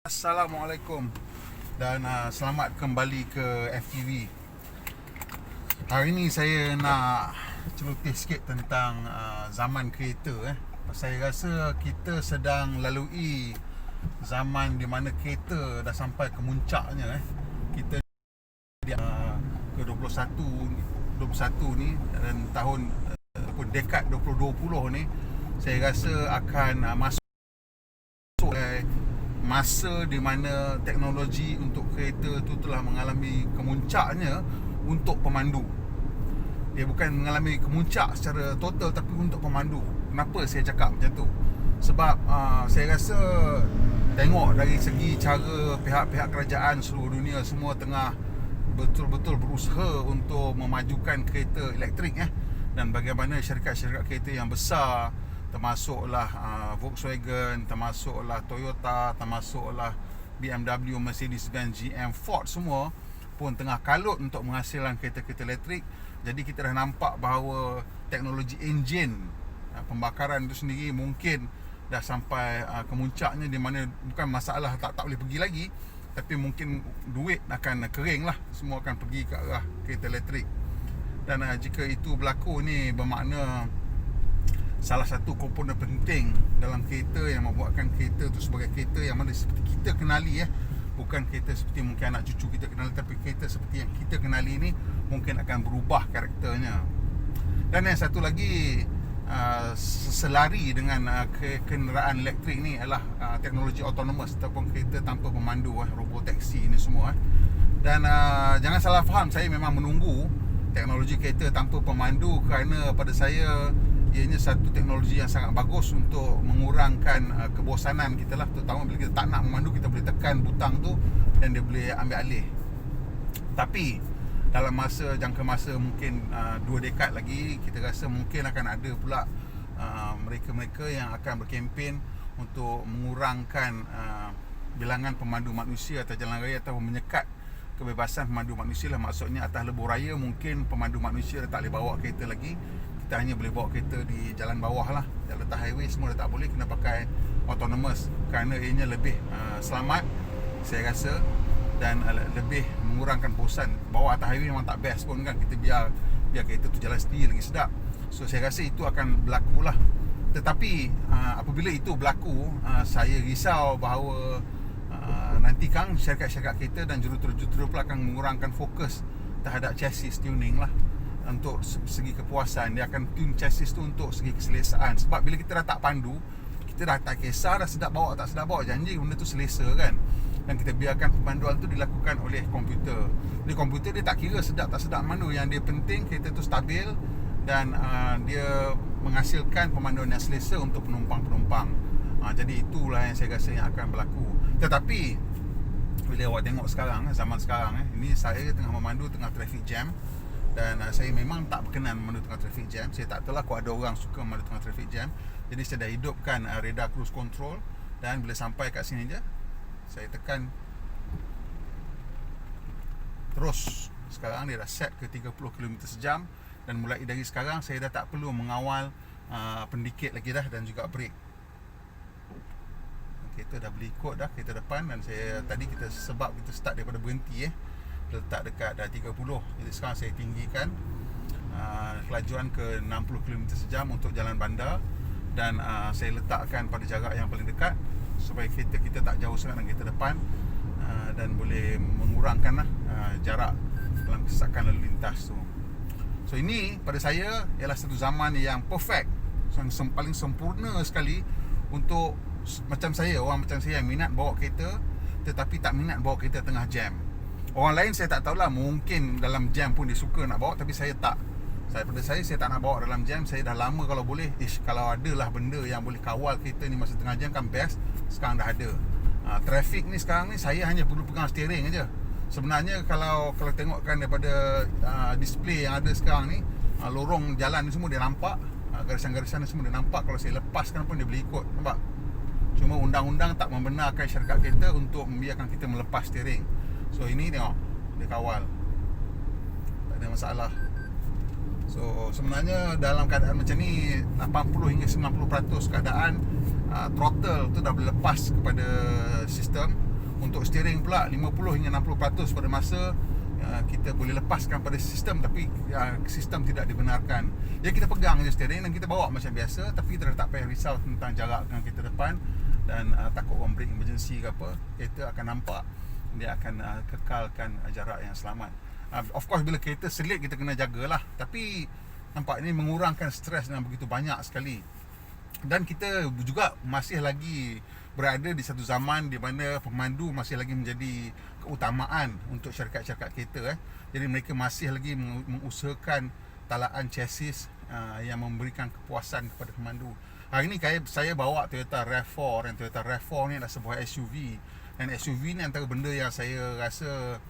Assalamualaikum dan selamat kembali ke FTV. Hari ni saya nak celoteh sikit tentang zaman kereta. Saya rasa kita sedang lalui zaman di mana kereta dah sampai ke muncaknya. Kita di ke 21 ni, dan tahun dekad 2020 ni saya rasa akan masuk masa di mana teknologi untuk kereta tu telah mengalami kemuncaknya untuk pemandu. Dia bukan mengalami kemuncak secara total, tapi untuk pemandu. Kenapa saya cakap macam tu? Sebab saya rasa tengok dari segi cara pihak-pihak kerajaan seluruh dunia semua tengah betul-betul berusaha untuk memajukan kereta elektrik dan bagaimana syarikat-syarikat kereta yang besar, termasuklah Volkswagen, termasuklah Toyota, termasuklah BMW, Mercedes-Benz, GM, Ford, semua pun tengah kalut untuk menghasilkan kereta-kereta elektrik. Jadi kita dah nampak bahawa teknologi enjin pembakaran itu sendiri mungkin dah sampai kemuncaknya, di mana bukan masalah tak boleh pergi lagi, tapi mungkin duit akan kering lah, semua akan pergi ke arah kereta elektrik. Dan jika itu berlaku, ni bermakna salah satu komponen penting dalam kereta yang membuatkan kereta tu sebagai kereta yang mana seperti kita kenali, bukan kereta seperti mungkin anak cucu kita kenali, tapi kereta seperti yang kita kenali ni mungkin akan berubah karakternya. Dan yang satu lagi, selari dengan kenderaan elektrik ni adalah teknologi autonomous ataupun kereta tanpa pemandu, robotaksi ni semua. Dan jangan salah faham, saya memang menunggu teknologi kereta tanpa pemandu kerana pada saya ianya satu teknologi yang sangat bagus untuk mengurangkan kebosanan kita lah. Terutama bila kita tak nak memandu, kita boleh tekan butang tu dan dia boleh ambil alih. Tapi dalam jangka masa mungkin 2 dekad lagi, kita rasa mungkin akan ada pula mereka-mereka yang akan berkempen untuk mengurangkan bilangan pemandu manusia atas jalan raya, atau menyekat kebebasan pemandu manusia lah. Maksudnya atas lebuh raya mungkin pemandu manusia dah tak boleh bawa kereta lagi. Kita hanya boleh bawa kereta di jalan bawah lah. Jalan atas highway semua dah tak boleh, kena pakai autonomous kerana ianya lebih selamat, saya rasa, dan lebih mengurangkan bosan. Bawa atas highway memang tak best pun kan, kita biar kereta tu jalan sendiri lagi sedap. So saya rasa itu akan berlaku lah. Tetapi apabila itu berlaku, saya risau bahawa nanti kan syarikat-syarikat kereta dan jurutera-jurutera pula akan mengurangkan fokus terhadap chassis tuning lah. Untuk segi kepuasan, dia akan tune chassis tu untuk segi keselesaan. Sebab bila kita dah tak pandu, kita dah tak kisah dah sedap bawa tak sedap bawa, janji benda tu selesa kan. Dan kita biarkan pemanduan tu dilakukan oleh komputer. Di komputer dia tak kira sedap tak sedap mandu, yang dia penting kereta tu stabil dan dia menghasilkan pemanduan yang selesa untuk penumpang-penumpang. Jadi itulah yang saya rasa yang akan berlaku. Tetapi bila awak tengok sekarang, zaman sekarang, ini saya tengah memandu tengah traffic jam. Dan saya memang tak berkenan memandu tengah traffic jam. Saya tak tahu lah kalau ada orang suka memandu tengah traffic jam. Jadi saya dah hidupkan radar cruise control. Dan bila sampai kat sini je, saya tekan terus. Sekarang dia dah set ke 30 km sejam. Dan mulai dari sekarang saya dah tak perlu mengawal pendikit lagi dah, dan juga brake. Kereta dah boleh ikut dah, kereta depan. Dan sebab kita start daripada berhenti letak dekat dah 30. Jadi sekarang saya tinggikan kelajuan ke 60 km sejam untuk jalan bandar. Dan saya letakkan pada jarak yang paling dekat supaya kereta kita tak jauh sangat dengan kereta depan, dan boleh mengurangkan jarak dalam kesesakan lalu lintas tu. So ini pada saya ialah satu zaman yang perfect, yang paling sempurna sekali untuk macam saya, orang macam saya yang minat bawa kereta tetapi tak minat bawa kereta tengah jam. Orang lain saya tak tahulah, mungkin dalam jam pun dia suka nak bawa, tapi saya tak. Saya tak nak bawa dalam jam. Saya dah lama kalau boleh, kalau adalah benda yang boleh kawal kereta ni masa tengah jam kan best. Sekarang dah ada. Traffic ni sekarang ni saya hanya perlu pegang steering aja. Sebenarnya kalau tengokkan daripada display yang ada sekarang ni, lorong jalan ni semua dia nampak, garisan-garisan ni semua dia nampak. Kalau saya lepaskan pun dia boleh ikut, nampak? Cuma undang-undang tak membenarkan syarikat kereta untuk membiarkan kita melepas steering. So ini tengok, dia kawal, tak ada masalah. So sebenarnya dalam keadaan macam ni, 80 hingga 90% keadaan throttle tu dah boleh lepas kepada sistem. Untuk steering pula 50 hingga 60% pada masa kita boleh lepaskan pada sistem, tapi sistem tidak dibenarkan. Jadi kita pegang je steering dan kita bawa macam biasa, tapi kita dah tak payah risau tentang jarak dengan kereta depan. Dan takut orang break emergency ke apa, kereta akan nampak, dia akan kekalkan jarak yang selamat. Of course bila kereta selit kita kena jagalah, tapi nampak ini mengurangkan stres yang begitu banyak sekali. Dan kita juga masih lagi berada di satu zaman di mana pemandu masih lagi menjadi keutamaan untuk syarikat-syarikat kereta. Jadi mereka masih lagi mengusahakan talaan chassis yang memberikan kepuasan kepada pemandu. Hari ni saya bawa Toyota RAV4, dan Toyota RAV4 ni adalah sebuah SUV. Dan SUV ni antara benda yang saya rasa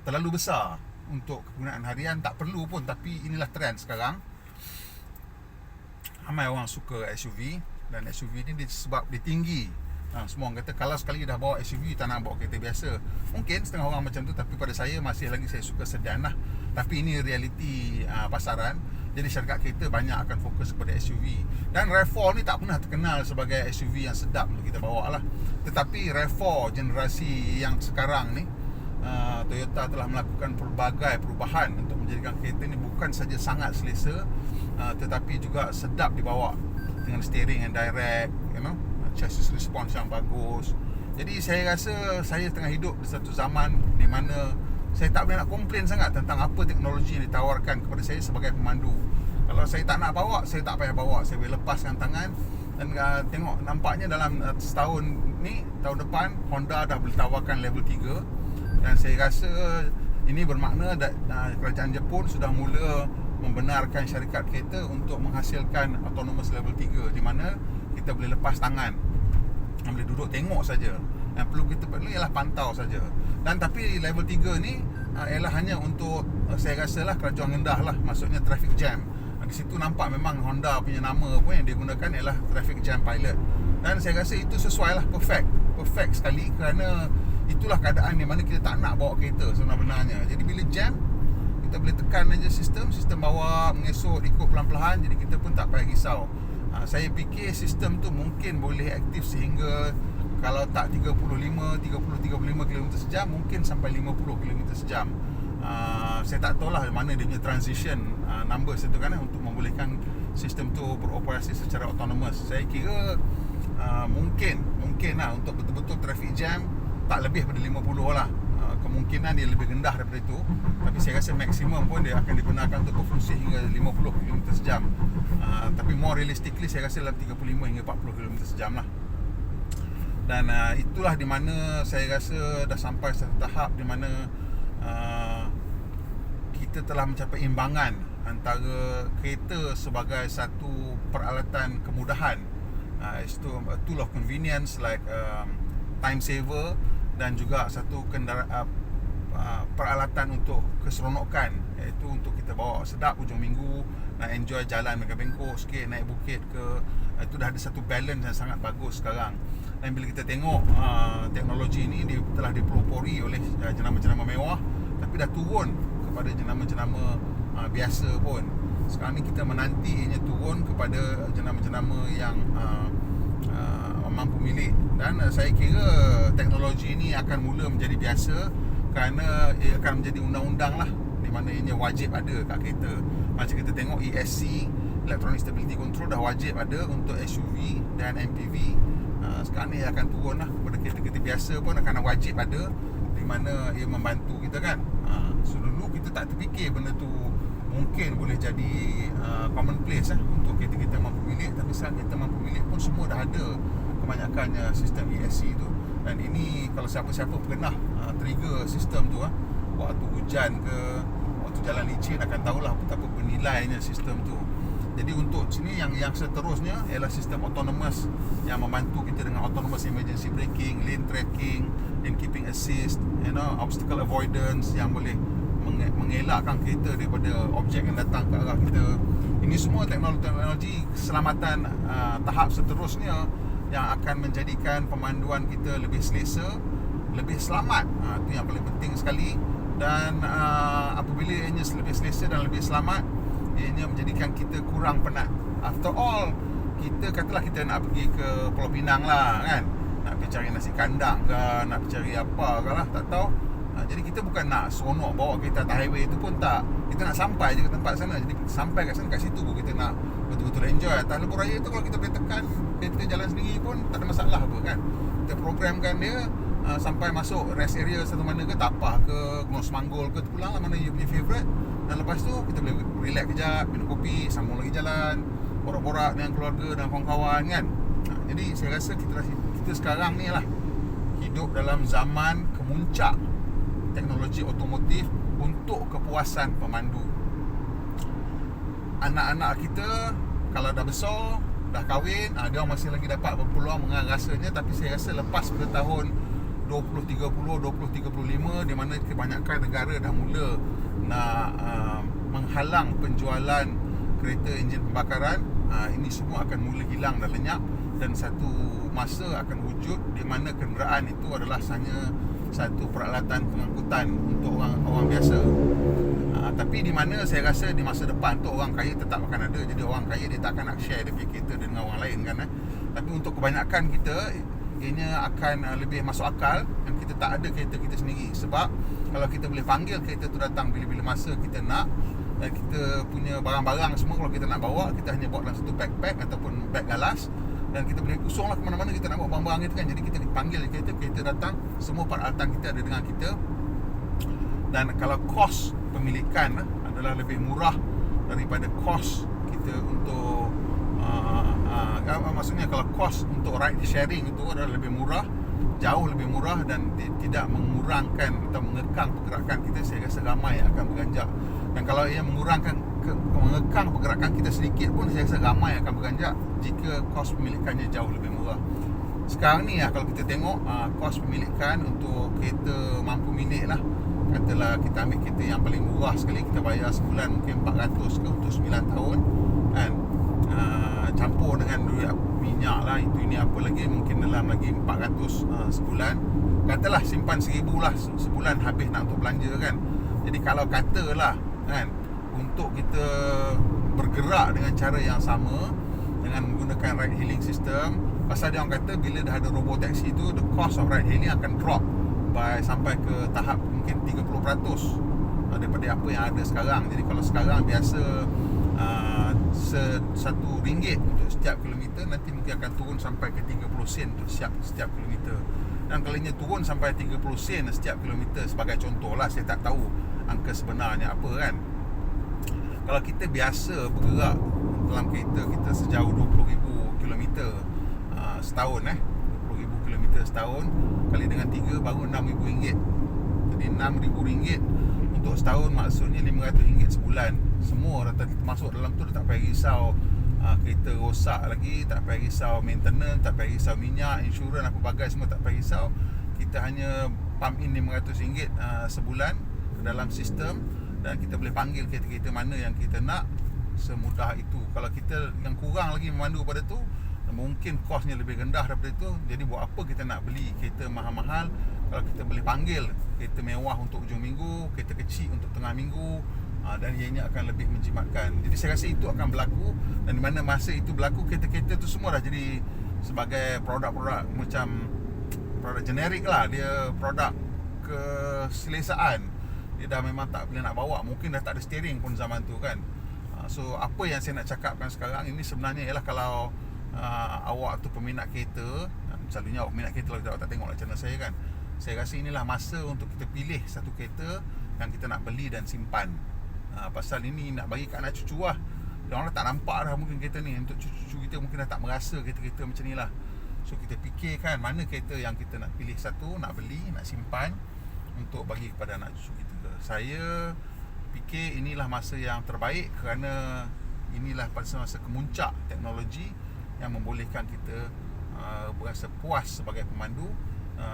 terlalu besar untuk kegunaan harian. Tak perlu pun, tapi inilah trend sekarang. Ramai orang suka SUV, dan SUV ni sebab dia tinggi. Semua orang kata kalau sekali dah bawa SUV tak nak bawa kereta biasa. Mungkin setengah orang macam tu, tapi pada saya masih lagi saya suka sedan lah. Tapi ini realiti pasaran. Jadi syarikat kereta banyak akan fokus kepada SUV. Dan RAV4 ni tak pernah terkenal sebagai SUV yang sedap untuk kita bawa lah. Tetapi RAV4 generasi yang sekarang ni, Toyota telah melakukan pelbagai perubahan untuk menjadikan kereta ni bukan saja sangat selesa, tetapi juga sedap dibawa, dengan steering yang direct, chassis response yang bagus. Jadi saya rasa saya tengah hidup di satu zaman di mana saya tak boleh nak komplain sangat tentang apa teknologi yang ditawarkan kepada saya sebagai pemandu. Kalau saya tak nak bawa, saya tak payah bawa, saya boleh lepaskan tangan. Dan tengok nampaknya dalam setahun ni, tahun depan Honda dah boleh tawarkan level 3. Dan saya rasa ini bermakna kerajaan Jepun sudah mula membenarkan syarikat kereta untuk menghasilkan autonomous level 3, di mana kita boleh lepas tangan, boleh duduk tengok saja. Yang perlu kita perlu ialah pantau saja. Dan tapi level 3 ni ialah hanya untuk saya rasalah kelajuan rendah lah, maksudnya traffic jam. Di situ nampak memang Honda punya nama pun yang digunakan ialah traffic jam pilot. Dan saya rasa itu sesuai lah, perfect sekali, kerana itulah keadaan di mana kita tak nak bawa kereta sebenarnya. Jadi bila jam, kita boleh tekan aja sistem bawa, mengesok, ikut pelan-pelan. Jadi kita pun tak payah risau. Saya fikir sistem tu mungkin boleh aktif sehingga kalau tak 35 km sejam, mungkin sampai 50 km sejam. Saya tak tahu lah mana dia punya transition numbers itu kan, untuk membolehkan sistem tu beroperasi secara autonomous. Saya kira mungkin lah untuk betul-betul traffic jam tak lebih pada 50 lah. Kemungkinan dia lebih rendah daripada itu, tapi saya rasa maksimum pun dia akan digunakan untuk berfungsi hingga 50 km sejam. Tapi more realistically saya rasa dalam 35 hingga 40 km sejam lah. Dan itulah di mana saya rasa dah sampai satu tahap di mana kita telah mencapai imbangan antara kereta sebagai satu peralatan kemudahan, itu a tool of convenience, like time saver, dan juga satu peralatan untuk keseronokan, iaitu untuk kita bawa sedap hujung minggu, nak enjoy jalan bengkok-bengkok sikit, naik bukit ke. Itu dah ada satu balance yang sangat bagus sekarang. Dan bila kita tengok teknologi ini telah dipelopori oleh jenama-jenama mewah, tapi dah turun kepada jenama-jenama biasa pun. Sekarang ni kita menanti ianya turun kepada jenama-jenama yang mampu milik. Dan saya kira teknologi ini akan mula menjadi biasa, kerana ia akan menjadi undang-undang lah, di mana ianya wajib ada kat kereta. Macam kita tengok ESC, Electronic Stability Control, dah wajib ada untuk SUV dan MPV. Sekarang ni akan turun lah kepada kereta-kereta biasa pun akan wajib ada, di mana ia membantu kita kan. So dulu kita tak terfikir benda tu mungkin boleh jadi commonplace untuk kereta-kereta mampu milik. Tapi sekarang kereta mampu milik pun semua dah ada kebanyakannya sistem ESC tu. Dan ini kalau siapa-siapa pernah trigger sistem tu waktu hujan ke, waktu jalan licin, akan tahulah betapa bernilainya sistem tu. Jadi untuk sini yang seterusnya ialah sistem autonomous yang membantu kita dengan autonomous emergency braking, lane tracking, lane keeping assist, obstacle avoidance, yang boleh mengelakkan kereta daripada objek yang datang ke arah kita. Ini semua teknologi keselamatan tahap seterusnya yang akan menjadikan pemanduan kita lebih selesa, lebih selamat. Itu yang paling penting sekali. Dan apabila ianya lebih selesa dan lebih selamat, ianya menjadikan kita kurang penat. After all, kita katalah kita nak pergi ke Pulau Pinang lah kan, nak pergi cari nasi kandang ke, nak cari apa ke lah, tak tahu. Jadi kita bukan nak seronok bawa kereta atas highway tu pun tak. Kita nak sampai je ke tempat sana. Jadi kita sampai kat sana, kat situ pun kita nak betul-betul enjoy. Atas lebuh raya tu kalau kita boleh tekan kereta jalan sendiri pun tak ada masalah apa kan. Kita programkan dia sampai masuk rest area satu mana ke, Tapah ke, Gunung Semanggul ke, pulang lah mana you punya favourite. Dan lepas tu kita boleh relax kejap, minum kopi, sambung lagi jalan, borak-borak dengan keluarga dan kawan-kawan kan. Jadi saya rasa kita sekarang ni lah hidup dalam zaman kemuncak teknologi otomotif untuk kepuasan pemandu. Anak-anak kita kalau dah besar, dah kahwin, dia masih lagi dapat berpeluang mengarasanya. Tapi saya rasa lepas pada tahun 2030, 2035, di mana kebanyakan negara dah mula nak menghalang penjualan kereta enjin pembakaran, ini semua akan mula hilang dan lenyap. Dan satu masa akan wujud di mana kenderaan itu adalah hanya satu peralatan pengangkutan untuk orang biasa. Tapi di mana saya rasa di masa depan tu orang kaya tetap akan ada. Jadi orang kaya dia tak akan nak share dia punya kereta dengan orang lain kan. Tapi untuk kebanyakan kita, ianya akan lebih masuk akal dan kita tak ada kereta kita sendiri. Sebab kalau kita boleh panggil kereta tu datang bila-bila masa kita nak, dan kita punya barang-barang semua kalau kita nak bawa, kita hanya bawa dalam satu backpack ataupun bag galas, dan kita boleh usunglah ke mana-mana kita nak bawa barang-barang itu kan. Jadi kita panggil kereta datang, semua peralatan kita ada dengan kita. Dan kalau kos pemilikan adalah lebih murah daripada kos kita untuk maksudnya kalau kos untuk ride sharing itu adalah lebih murah, jauh lebih murah, dan tidak mengurangkan atau mengekang pergerakan kita, saya rasa ramai yang akan beranjak. Dan kalau ia mengekang pergerakan kita sedikit pun, saya rasa ramai akan beranjak jika kos pemilikannya jauh lebih murah. Sekarang ni kalau kita tengok kos pemilikan untuk kereta mampu milik lah, katalah kita ambil kereta yang paling murah sekali, kita bayar sebulan mungkin 400 ke untuk 9 tahun kan, campur dengan duit minyak lah, itu ini apa lagi, mungkin dalam lagi 400 sebulan. Katalah simpan 1000 lah sebulan, habis nak untuk belanja kan. Jadi kalau katalah kan, untuk kita bergerak dengan cara yang sama dengan menggunakan ride hailing system, pasal dia orang kata bila dah ada robot taxi tu, the cost of ride hailing akan drop sampai ke tahap mungkin 30% daripada apa yang ada sekarang. Jadi kalau sekarang biasa RM1 untuk setiap kilometer, nanti mungkin akan turun sampai ke 30 sen untuk setiap kilometer. Dan kalau ia turun sampai 30 sen setiap kilometer, sebagai contoh lah, saya tak tahu angka sebenarnya apa kan. Kalau kita biasa bergerak dalam kereta kita sejauh 20,000 kilometer setahun 20,000 kilometer setahun kali dengan 3 baru RM6,000. Jadi RM6,000 untuk setahun, maksudnya RM500 sebulan. Semua rata masuk dalam tu, tak payah risau kereta rosak lagi, tak payah risau maintenance, tak payah risau minyak, insurans apa bagai, semua tak payah risau. Kita hanya pump in RM500 sebulan ke dalam sistem, dan kita boleh panggil kereta-kereta mana yang kita nak, semudah itu. Kalau kita yang kurang lagi memandu pada tu, mungkin kosnya lebih rendah daripada itu. Jadi buat apa kita nak beli kereta mahal-mahal kalau kita boleh panggil kereta mewah untuk hujung minggu, kereta kecil untuk tengah minggu, dan ianya akan lebih menjimatkan. Jadi saya rasa itu akan berlaku, dan di mana masa itu berlaku, kereta-kereta tu semua dah jadi sebagai produk-produk macam produk generik lah. Dia produk keselesaan. Dia dah memang tak boleh nak bawa, mungkin dah tak ada steering pun zaman tu kan. So apa yang saya nak cakapkan sekarang ini sebenarnya ialah kalau awak tu peminat kereta, selalunya awak peminat kereta, kalau awak tak tengok channel saya kan, saya rasa inilah masa untuk kita pilih satu kereta yang kita nak beli dan simpan. Pasal ini nak bagi kat anak cucu lah. Dia orang dah tak nampak dah mungkin kereta ni. Untuk cucu-cucu kita mungkin dah tak merasa kereta-kereta macam ni lah. So kita fikirkan mana kereta yang kita nak pilih satu, nak beli, nak simpan untuk bagi kepada anak cucu kita. Saya fikir inilah masa yang terbaik, kerana inilah masa kemuncak teknologi yang membolehkan kita berasa puas sebagai pemandu,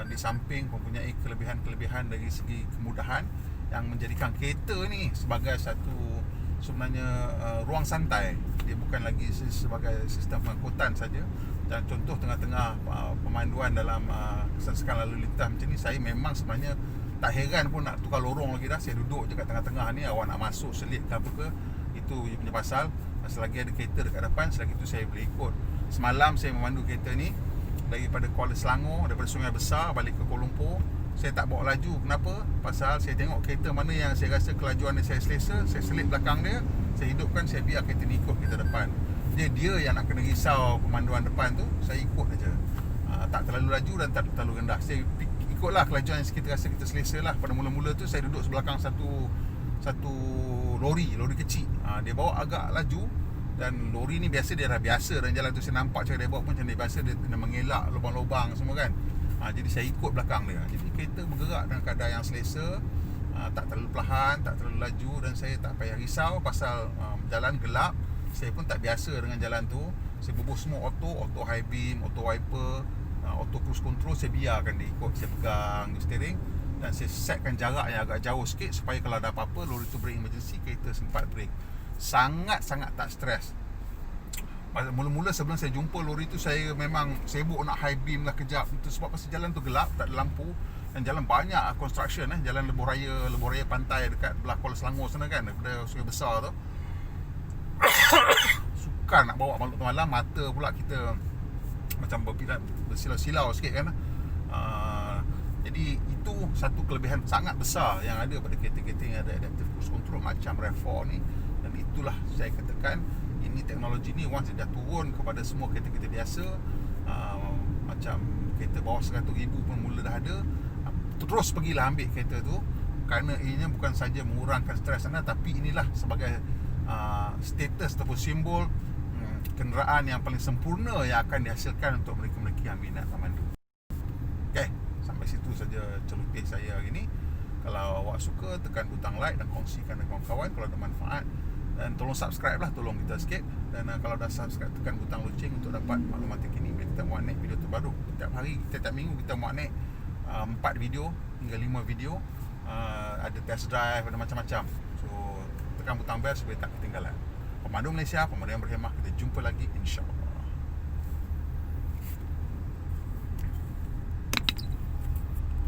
di samping mempunyai kelebihan-kelebihan dari segi kemudahan yang menjadikan kereta ni sebagai satu sebenarnya ruang santai. Dia bukan lagi sebagai sistem pengangkutan saja. Dan contoh tengah-tengah pemanduan dalam kesan-kesan lalu lintas macam ni, saya memang sebenarnya tak heran pun nak tukar lorong lagi dah. Saya duduk je kat tengah-tengah ni, awak nak masuk selit ke apa ke, itu dia punya pasal. Selagi ada kereta dekat depan, selagi tu saya boleh ikut. Semalam saya memandu kereta ni daripada Kuala Selangor, daripada Sungai Besar balik ke Kuala Lumpur. Saya tak bawa laju. Kenapa? Pasal saya tengok kereta mana yang saya rasa kelajuan dia saya selesa, saya selip belakang dia, saya hidupkan, saya biar kereta ni ikut kereta depan. Jadi dia yang nak kena risau pemanduan depan tu, saya ikut aja. Tak terlalu laju dan tak terlalu rendah. Saya ikutlah kelajuan yang kita rasa kita selesa lah. Pada mula-mula tu saya duduk sebelakang satu lori kecil. Dia bawa agak laju, dan lori ni biasa dia dah biasa dan jalan tu saya nampak cara dia bawa pun macam dia biasa, dia mengelak lubang-lubang semua kan. Jadi saya ikut belakang dia. Jadi kereta bergerak dalam keadaan yang selesa, tak terlalu perlahan, tak terlalu laju, dan saya tak payah risau pasal jalan gelap. Saya pun tak biasa dengan jalan tu. Saya bubuh semua auto high beam, auto wiper, auto cruise control. Saya biarkan dia ikut. Saya pegang steering dan saya setkan jarak yang agak jauh sikit supaya kalau ada apa-apa, lori tu break emergency, kereta sempat break. Sangat-sangat tak stres. Mula-mula sebelum saya jumpa lori tu, saya memang sibuk nak high beam lah kejap. Itu sebab pasal jalan tu gelap, tak ada lampu, dan jalan banyak construction, jalan lebuh raya pantai dekat belah Kuala Selangor sana kan, daripada Sungai Besar tu. Sukar nak bawa malam, mata pula kita macam bersilau-silau sikit kan. Jadi itu satu kelebihan sangat besar yang ada pada kereta-kereta yang ada adaptive cruise control macam RAV4 ni. Dan itulah saya katakan, ini teknologi ni once dia dah turun kepada semua kereta-kereta biasa, macam kereta bawah 100,000 pun mula dah ada, terus pergilah ambil kereta tu, kerana ianya bukan saja mengurangkan stres anda, tapi inilah sebagai status ataupun simbol kenderaan yang paling sempurna yang akan dihasilkan untuk mereka-mereka yang minat memandu. Okay, sampai situ saja celoteh saya hari ni. Kalau awak suka, tekan butang like dan kongsikan dengan kawan-kawan kalau ada manfaat. Dan tolong subscribe lah, tolong kita sikit. Dan kalau dah subscribe, tekan butang loceng untuk dapat maklumat terkini bila kita muat naik video terbaru. Setiap hari, setiap minggu kita muat naik 4 video hingga 5 video. Ada test drive, ada macam-macam. So tekan butang bell supaya tak ketinggalan. Pemandu Malaysia, pemandu yang berhemah. Kita jumpa lagi, insya-Allah.